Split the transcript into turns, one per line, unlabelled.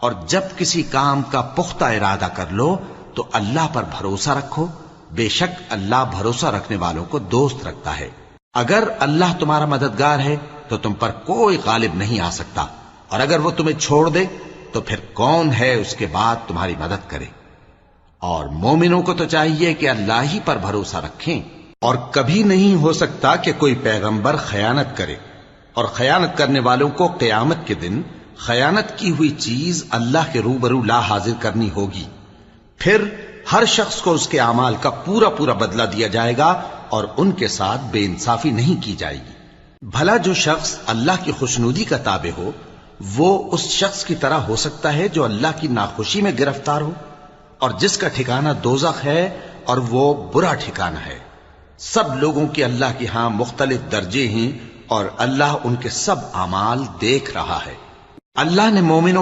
اور جب کسی کام کا پختہ ارادہ کر لو تو اللہ پر بھروسہ رکھو، بے شک اللہ بھروسہ رکھنے والوں کو دوست رکھتا ہے۔ اگر اللہ تمہارا مددگار ہے تو تم پر کوئی غالب نہیں آ سکتا، اور اگر وہ تمہیں چھوڑ دے تو پھر کون ہے اس کے بعد تمہاری مدد کرے۔ اور مومنوں کو تو چاہیے کہ اللہ ہی پر بھروسہ رکھیں، اور کبھی نہیں ہو سکتا کہ کوئی پیغمبر خیانت کرے، اور خیانت کرنے والوں کو قیامت کے دن خیانت کی ہوئی چیز اللہ کے روبرو لا حاضر کرنی ہوگی، پھر ہر شخص کو اس کے اعمال کا پورا پورا بدلہ دیا جائے گا، اور ان کے ساتھ بے انصافی نہیں کی جائے گی۔ بھلا جو شخص اللہ کی خوشنودی کا تابع ہو وہ اس شخص کی طرح ہو سکتا ہے جو اللہ کی ناخوشی میں گرفتار ہو، اور جس کا ٹھکانہ دوزخ ہے اور وہ برا ٹھکانہ ہے۔ سب لوگوں کے اللہ کے ہاں مختلف درجے ہیں، اور اللہ ان کے سب اعمال دیکھ رہا ہے۔ اللہ نے مومنوں پر